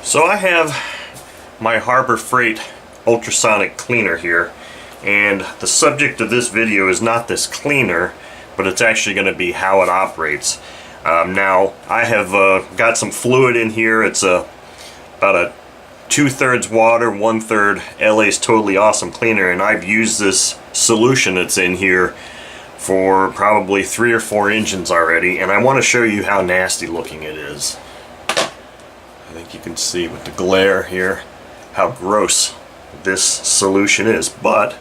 So I have my Harbor Freight Ultrasonic Cleaner here, and the subject of this video is not this cleaner, but it's actually going to be how it operates. Now I have got some fluid in here. It's about a 2/3 water, 1/3 LA's Totally Awesome Cleaner, and I've used this solution that's in here for probably 3 or 4 engines already, and I want to show you how nasty looking it is. I think you can see with the glare here how gross this solution is, but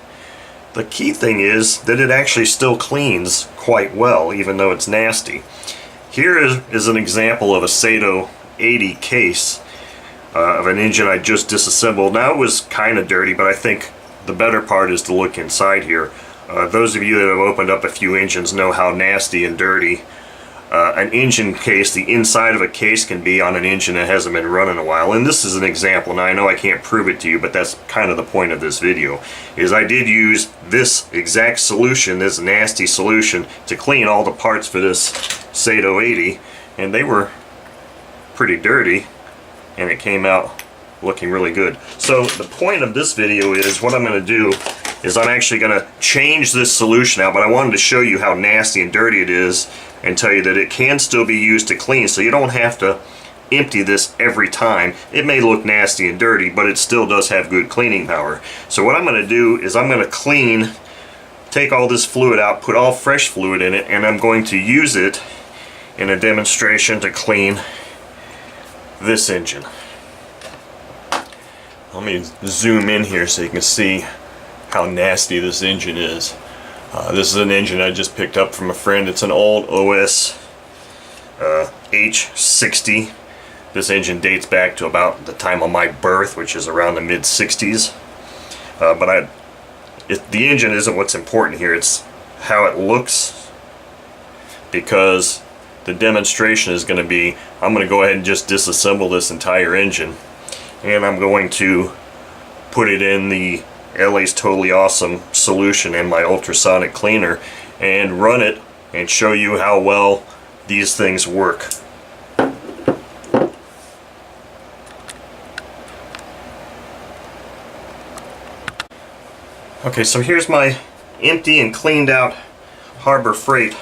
the key thing is that it actually still cleans quite well even though it's nasty. Here is an example of a Sato 80 case of an engine I just disassembled. Now it was kind of dirty, but I think the better part is to look inside here. Those of you that have opened up a few engines know how nasty and dirty an engine case, the inside of a case, can be on an engine that hasn't been running a while. And this is an example. Now I know I can't prove it to you, but that's kind of the point of this video, is I did use this exact solution, this nasty solution, to clean all the parts for this Sato 80, and they were pretty dirty, and it came out looking really good. So the point of this video is, what I'm going to do is I'm actually going to change this solution out, but I wanted to show you how nasty and dirty it is and tell you that it can still be used to clean, so you don't have to empty this every time. It may look nasty and dirty, but it still does have good cleaning power. So what I'm going to do is I'm going to take all this fluid out, put all fresh fluid in it, and I'm going to use it in a demonstration to clean this engine. Let me zoom in here so you can see how nasty this engine is. This is an engine I just picked up from a friend. It's an old OS H60. This engine dates back to about the time of my birth, which is around the mid-60s. But the engine isn't what's important here. It's how it looks, because the demonstration is going to be, I'm going to go ahead and just disassemble this entire engine, and I'm going to put it in the LA's Totally Awesome solution in my ultrasonic cleaner and run it and show you how well these things work. Okay, so here's my empty and cleaned out Harbor Freight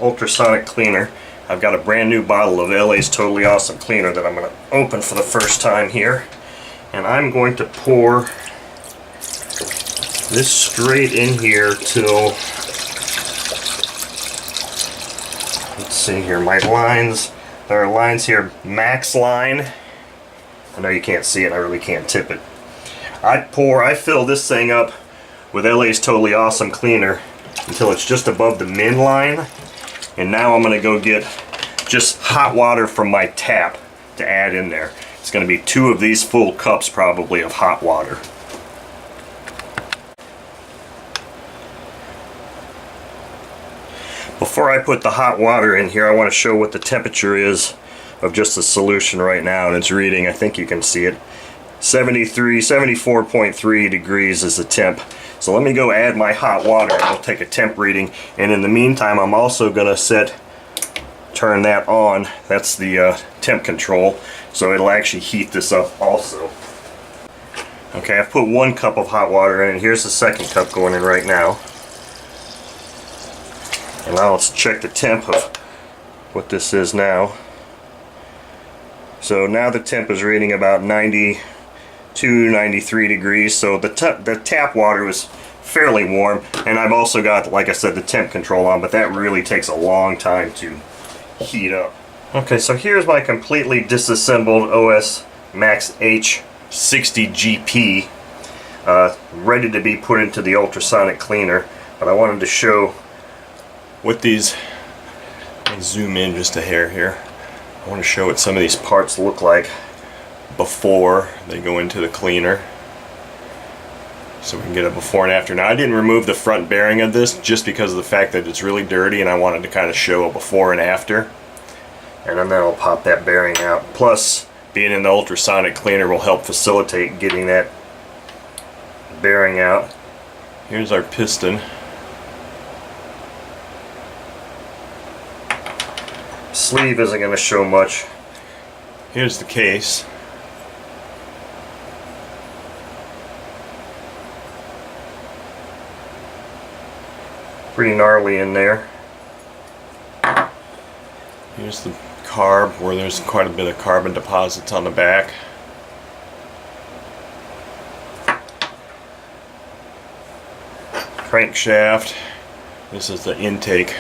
ultrasonic cleaner. I've got a brand new bottle of LA's Totally Awesome Cleaner that I'm going to open for the first time here, and I'm going to pour this straight in here till, let's see here, my lines, there are lines here, max line. I know you can't see it, I really can't tip it. I fill this thing up with LA's Totally Awesome Cleaner until it's just above the min line, and now I'm going to go get just hot water from my tap to add in there. It's going to be 2 of these full cups probably of hot water. Before I put the hot water in here, I want to show what the temperature is of just the solution right now, and it's reading, I think you can see it, 74.3 degrees is the temp. So let me go add my hot water and I'll take a temp reading, and in the meantime I'm also going to turn that on. That's the temp control, so it'll actually heat this up also. Okay, I've put 1 cup of hot water in, and here's the second cup going in right now. And now let's check the temp of what this is now. So now the temp is reading about 92, 93 degrees. So the tap water was fairly warm. And I've also got, like I said, the temp control on, but that really takes a long time to heat up. Okay, so here's my completely disassembled OS Max H60 GP, ready to be put into the ultrasonic cleaner. But I wanted to show what these, let me zoom in just a hair here. I want to show what some of these parts look like before they go into the cleaner, so we can get a before and after. Now I didn't remove the front bearing of this just because of the fact that it's really dirty, and I wanted to kind of show a before and after, and then I'll pop that bearing out. Plus, being in the ultrasonic cleaner will help facilitate getting that bearing out. Here's our piston. Sleeve isn't going to show much. Here's the case. Pretty gnarly in there. Here's the carb where there's quite a bit of carbon deposits on the back. Crankshaft. This is the intake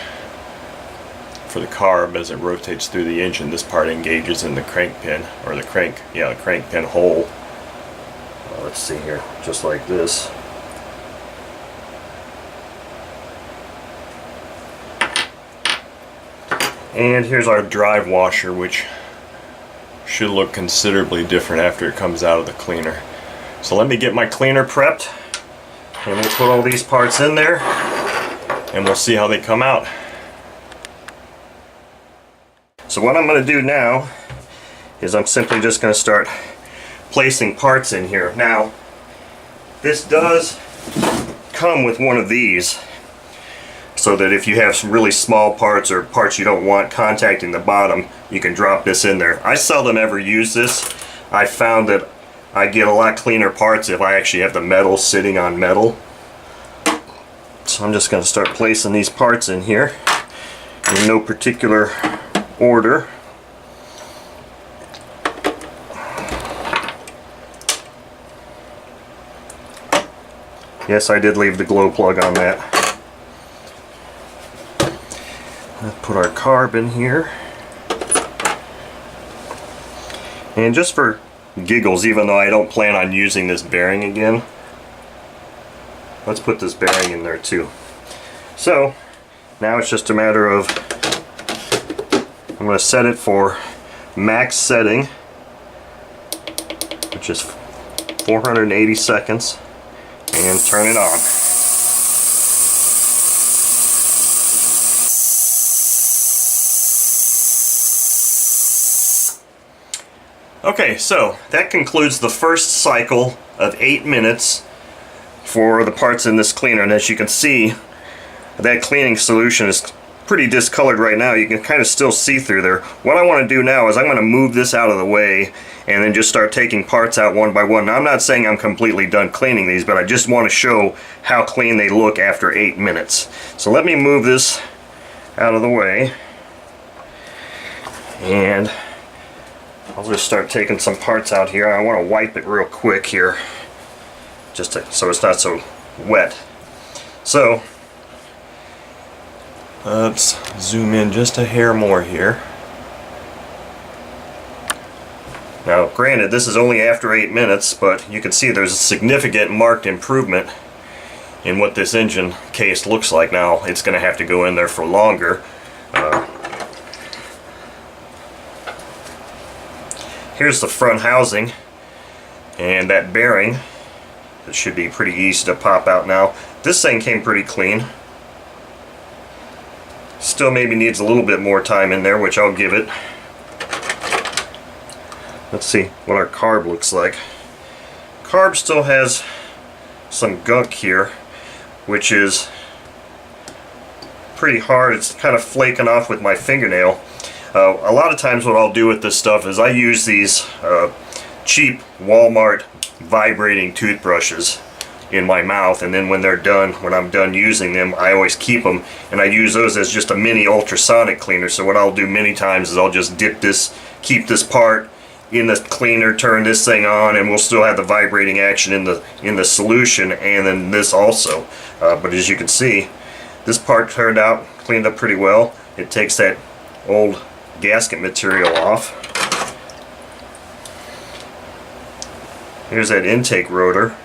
for the carb as it rotates through the engine. This part engages in the crank pin, or the crank pin hole. Let's see here, just like this. And here's our drive washer, which should look considerably different after it comes out of the cleaner. So let me get my cleaner prepped, and we'll put all these parts in there, and we'll see how they come out. So what I'm going to do now is I'm simply just going to start placing parts in here. Now, this does come with one of these, so that if you have some really small parts or parts you don't want contacting the bottom, you can drop this in there. I seldom ever use this. I found that I get a lot cleaner parts if I actually have the metal sitting on metal. So I'm just going to start placing these parts in here in no particular order. Yes, I did leave the glow plug on that. Let's put our carb in here. And just for giggles, even though I don't plan on using this bearing again, let's put this bearing in there too. So now it's just a matter of, I'm going to set it for max setting, which is 480 seconds, and turn it on. Okay, so that concludes the first cycle of 8 minutes for the parts in this cleaner, and as you can see, that cleaning solution is pretty discolored right now. You can kind of still see through there. What I want to do now is I'm going to move this out of the way and then just start taking parts out one by one. Now, I'm not saying I'm completely done cleaning these, but I just want to show how clean they look after 8 minutes. So let me move this out of the way, and I'll just start taking some parts out here. I want to wipe it real quick here, just so it's not so wet. So let's zoom in just a hair more here. Now, granted, this is only after 8 minutes, but you can see there's a significant marked improvement in what this engine case looks like. Now, it's going to have to go in there for longer. Here's the front housing, and that bearing. It should be pretty easy to pop out now. This thing came pretty clean. Still maybe needs a little bit more time in there, which I'll give it. Let's see what our carb looks like. Carb still has some gunk here, which is pretty hard. It's kind of flaking off with my fingernail. A lot of times what I'll do with this stuff is I use these cheap Walmart vibrating toothbrushes in my mouth, and then when they're done, when I'm done using them, I always keep them, and I use those as just a mini ultrasonic cleaner. So what I'll do many times is I'll just dip this, keep this part in the cleaner, turn this thing on, and we'll still have the vibrating action in the solution, and then this also. But as you can see, this part turned out cleaned up pretty well. It takes that old gasket material off. Here's that intake rotor.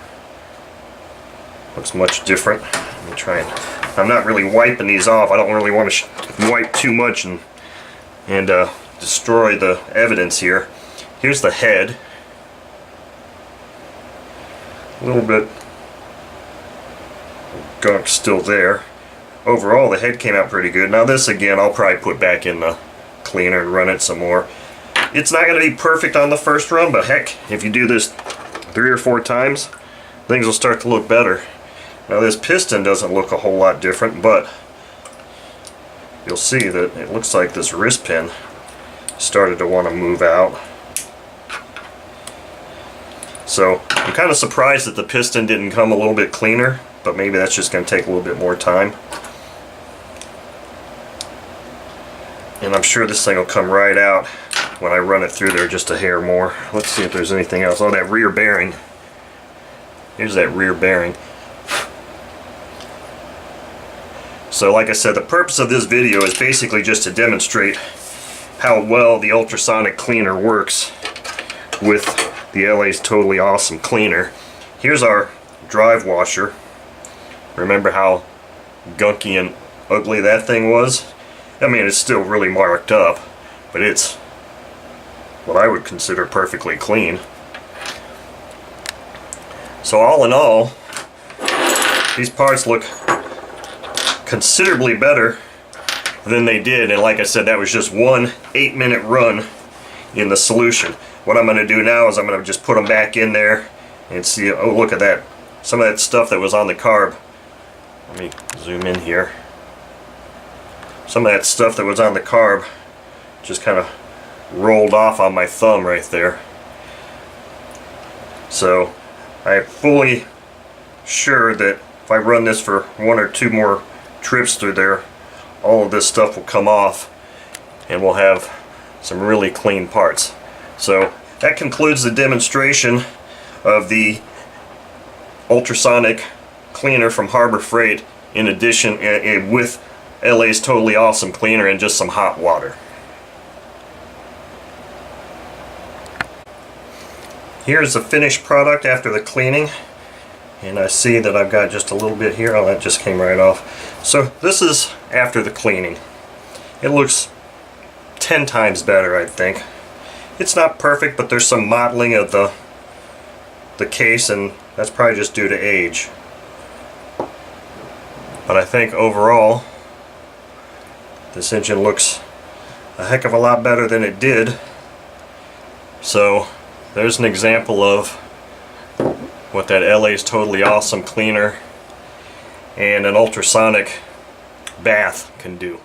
Looks much different. Let me try and, I'm not really wiping these off. I don't really want to wipe too much and destroy the evidence here. Here's the head. A little bit gunk still there. Overall, the head came out pretty good. Now this, again, I'll probably put back in the cleaner and run it some more. It's not going to be perfect on the first run, but heck, if you do this 3 or 4 times, things will start to look better. Now this piston doesn't look a whole lot different, but you'll see that it looks like this wrist pin started to want to move out. So I'm kind of surprised that the piston didn't come a little bit cleaner, but maybe that's just going to take a little bit more time. And I'm sure this thing will come right out when I run it through there just a hair more. Let's see if there's anything else. Oh, that rear bearing. Here's that rear bearing. So like I said, the purpose of this video is basically just to demonstrate how well the Ultrasonic Cleaner works with the LA's Totally Awesome Cleaner. Here's our drive washer. Remember how gunky and ugly that thing was? I mean, it's still really marked up, but it's what I would consider perfectly clean. So all in all, these parts look considerably better than they did, and like I said, that was just one 8-minute run in the solution. What I'm going to do now is I'm going to just put them back in there and see. Oh, look at that. Some of that stuff that was on the carb. Let me zoom in here. Some of that stuff that was on the carb just kind of rolled off on my thumb right there. So I'm fully sure that if I run this for 1 or 2 more trips through there, all of this stuff will come off and we'll have some really clean parts. So that concludes the demonstration of the Ultrasonic Cleaner from Harbor Freight, in addition with LA's Totally Awesome Cleaner and just some hot water. Here's the finished product after the cleaning, and I see that I've got just a little bit here. Oh, that just came right off. So this is after the cleaning. It looks 10 times better, I think. It's not perfect, but there's some mottling of the case, and that's probably just due to age. But I think overall this engine looks a heck of a lot better than it did. So there's an example of what that LA's Totally Awesome Cleaner and an ultrasonic bath can do.